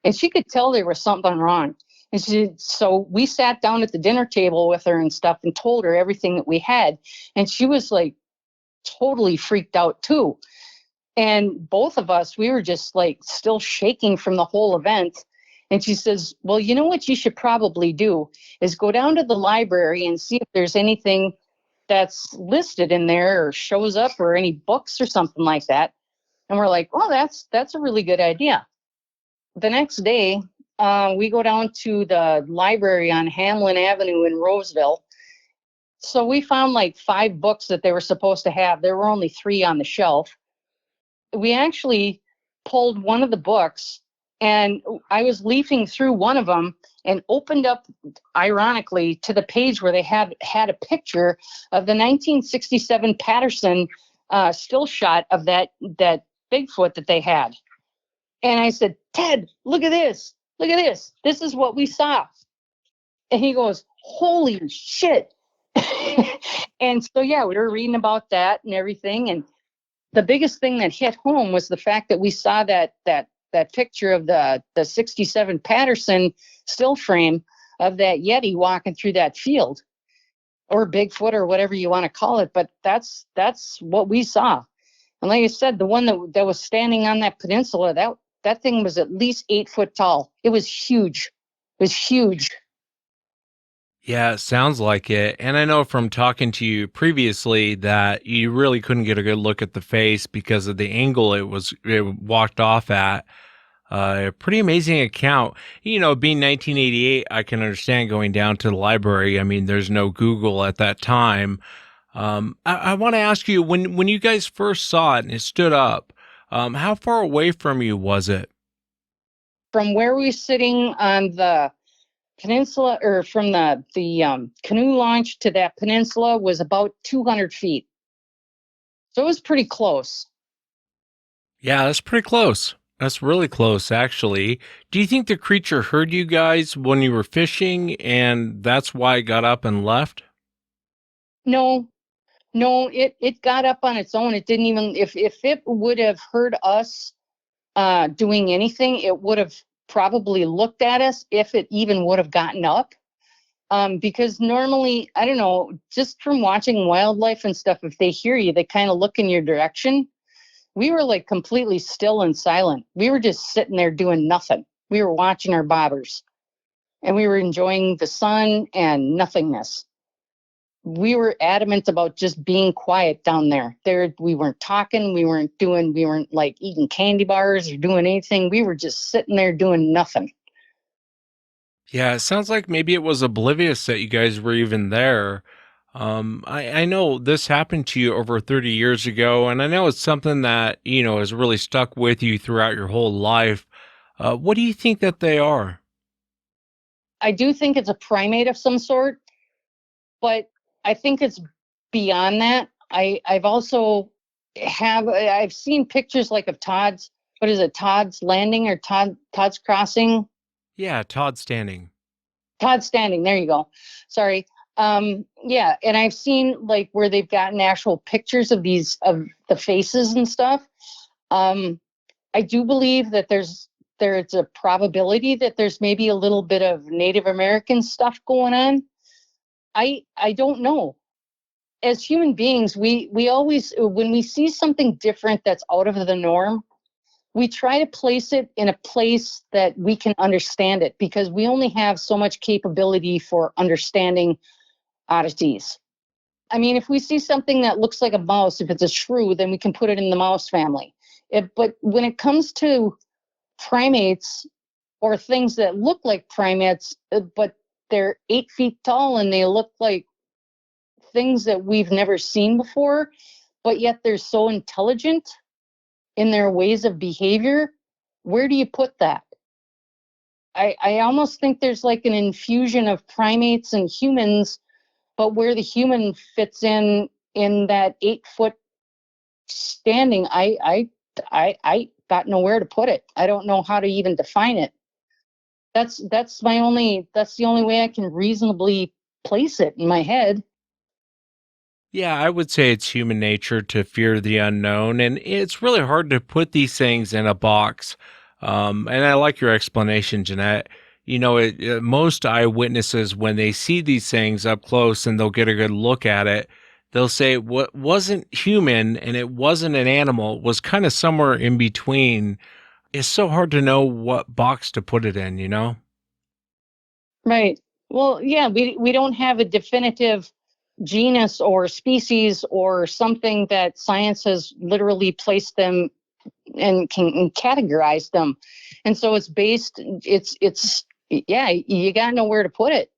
Speaker 8: And she could tell there was something wrong. And so we sat down at the dinner table with her and stuff and told her everything that we had. And she was like totally freaked out too. And both of us, we were just like still shaking from the whole event. And she says, well, you know what you should probably do is go down to the library and see if there's anything that's listed in there or shows up, or any books or something like that. And we're like, oh, that's a really good idea. The next day, we go down to the library on Hamlin Avenue in Roseville. So we found like 5 books that they were supposed to have. There were only 3 on the shelf. We actually pulled one of the books, and I was leafing through one of them and opened up, ironically, to the page where they had a picture of the 1967 Patterson still shot of that Bigfoot that they had. And I said, Ted, look at this. Look at this. This is what we saw. And he goes, holy shit. And so, yeah, we were reading about that and everything. And the biggest thing that hit home was the fact that we saw that picture of the 67 Patterson still frame of that Yeti walking through that field, or Bigfoot, or whatever you want to call it. But that's what we saw. And like I said, the one that was standing on that peninsula, that thing was at least 8 foot tall. It was huge. It was huge.
Speaker 6: Yeah, it sounds like it. And I know from talking to you previously that you really couldn't get a good look at the face because of the angle it walked off at. A pretty amazing account. Being 1988, I can understand going down to the library. I mean, there's no Google at that time. I want to ask you, when you guys first saw it and it stood up, how far away from you was it?
Speaker 8: From where we were sitting on the peninsula, or from the canoe launch to that peninsula, was about 200 feet. So it was pretty close.
Speaker 6: Yeah, that's pretty close. That's really close, actually. Do you think the creature heard you guys when you were fishing and that's why it got up and left?
Speaker 8: No, it got up on its own. It didn't even, if it would have heard us doing anything, it would have probably looked at us, if it even would have gotten up. Because normally, I don't know, just from watching wildlife and stuff, if they hear you, they kind of look in your direction. We were like completely still and silent. We were just sitting there doing nothing. We were watching our bobbers, and we were enjoying the sun and nothingness. We were adamant about just being quiet down there. We weren't talking. We weren't like eating candy bars or doing anything. We were just sitting there doing nothing.
Speaker 6: Yeah, it sounds like maybe it was oblivious that you guys were even there. I know this happened to you over 30 years ago, and I know it's something that, has really stuck with you throughout your whole life. What do you think that they are?
Speaker 8: I do think it's a primate of some sort, but I think it's beyond that. I've seen pictures like of Todd's, what is it, Todd's Landing or Todd's Crossing?
Speaker 6: Yeah, Todd Standing.
Speaker 8: Todd Standing, there you go. Sorry. Yeah, and I've seen like where they've gotten actual pictures of these of the faces and stuff. I do believe that there's a probability that there's maybe a little bit of Native American stuff going on. I don't know. As human beings, we always, when we see something different that's out of the norm, we try to place it in a place that we can understand it, because we only have so much capability for understanding oddities. I mean, if we see something that looks like a mouse, if it's a shrew, then we can put it in the mouse family. But when it comes to primates or things that look like primates, but they're 8 feet tall and they look like things that we've never seen before, but yet they're so intelligent in their ways of behavior, where do you put that? I almost think there's like an infusion of primates and humans, but where the human fits in that 8 foot standing, I got nowhere to put it. I don't know how to even define it. That's the only way I can reasonably place it in my head.
Speaker 6: Yeah, I would say it's human nature to fear the unknown, and it's really hard to put these things in a box. And I like your explanation, Jeanette. Most eyewitnesses, when they see these things up close and they'll get a good look at it, they'll say what wasn't human and it wasn't an animal was kind of somewhere in between. It's so hard to know what box to put it in, you know?
Speaker 8: Right. Well, yeah, we don't have a definitive genus or species or something that science has literally placed them and can categorize them. And so it's yeah, you got to know where to put it.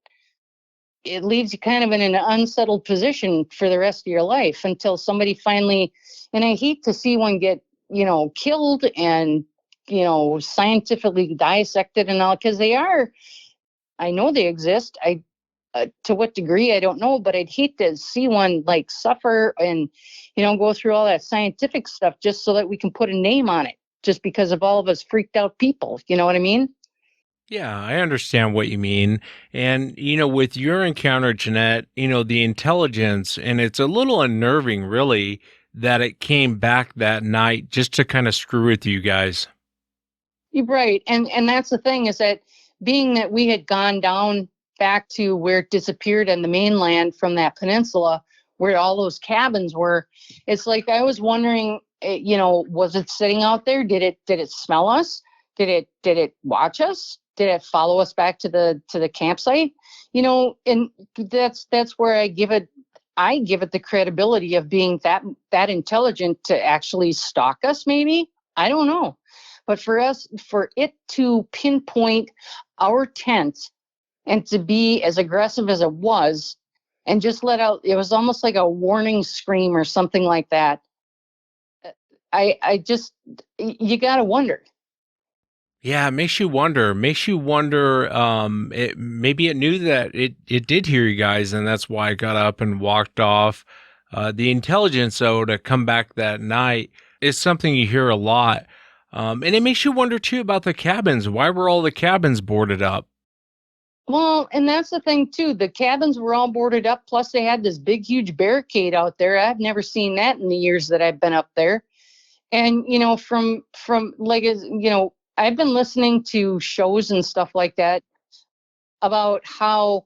Speaker 8: It leaves you kind of in an unsettled position for the rest of your life until somebody finally, and I hate to see one get, killed and, scientifically dissected and all, because they are, I know they exist. To what degree, I don't know, but I'd hate to see one like suffer and, go through all that scientific stuff just so that we can put a name on it, just because of all of us freaked out people. You know what I mean?
Speaker 6: Yeah, I understand what you mean. And, with your encounter, Jeanette, the intelligence, and it's a little unnerving, really, that it came back that night just to kind of screw with you guys.
Speaker 8: You're right. And that's the thing, is that being that we had gone down back to where it disappeared on the mainland from that peninsula where all those cabins were, it's like I was wondering, was it sitting out there? Did it smell us? Did it watch us? Did it follow us back to the campsite? And that's where I give it the credibility of being that intelligent to actually stalk us, maybe. I don't know. But for it to pinpoint our tent and to be as aggressive as it was and just let out, it was almost like a warning scream or something like that. You got to wonder.
Speaker 6: Yeah, it makes you wonder. Makes you wonder. Maybe it knew that it did hear you guys, and that's why it got up and walked off. The intelligence, though, to come back that night is something you hear a lot. And it makes you wonder too about the cabins. Why were all the cabins boarded up?
Speaker 8: Well, and that's the thing too. The cabins were all boarded up. Plus, they had this big, huge barricade out there. I've never seen that in the years that I've been up there. And from like, I've been listening to shows and stuff like that about how,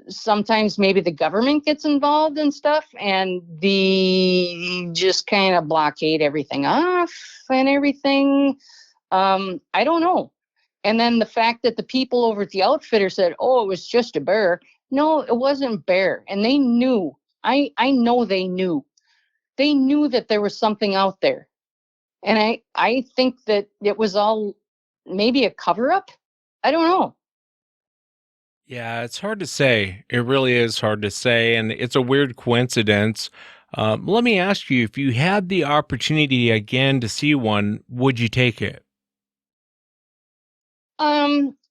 Speaker 8: sometimes maybe the government gets involved and stuff, and the just kind of blockade everything off and everything. I don't know. And then the fact that the people over at the outfitter said, "Oh, it was just a bear." No, it wasn't bear, and they knew. I know they knew. They knew that there was something out there, and I think that it was all maybe a cover up. I don't know.
Speaker 6: Yeah, it's hard to say. It really is hard to say, and it's a weird coincidence. Let me ask you, if you had the opportunity again to see one, would you take it?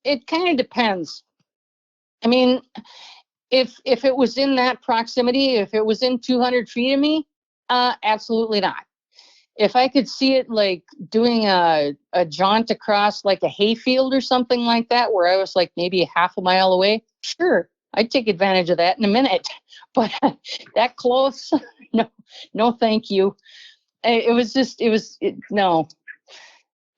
Speaker 8: It kind of depends. I mean, if it was in that proximity, if it was in 200 feet of me, absolutely not. If I could see it like doing a jaunt across like a hayfield or something like that, where I was like maybe a half a mile away, sure, I'd take advantage of that in a minute. But that close, no, thank you. No.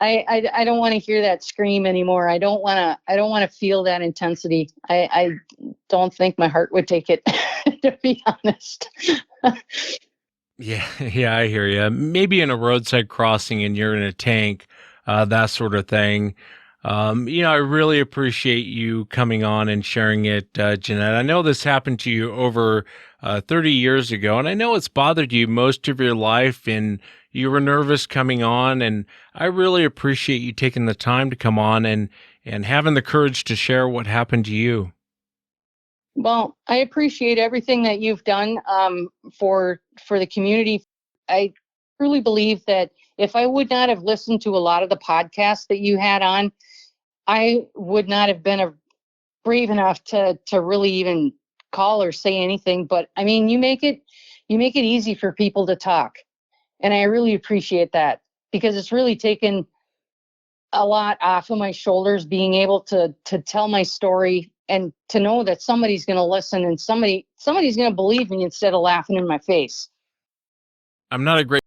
Speaker 8: I don't want to hear that scream anymore. I don't want to feel that intensity. I don't think my heart would take it, to be honest.
Speaker 6: Yeah, yeah, I hear you. Maybe in a roadside crossing and you're in a tank, that sort of thing. I really appreciate you coming on and sharing it, Jeanette. I know this happened to you over 30 years ago, and I know it's bothered you most of your life, and you were nervous coming on, and I really appreciate you taking the time to come on and having the courage to share what happened to you.
Speaker 8: Well, I appreciate everything that you've done for the community. I truly believe that if I would not have listened to a lot of the podcasts that you had on, I would not have been brave enough to really even call or say anything. But I mean, you make it easy for people to talk, and I really appreciate that, because it's really taken a lot off of my shoulders, being able to tell my story and to know that somebody's going to listen and somebody's going to believe me instead of laughing in my face.
Speaker 6: I'm not a great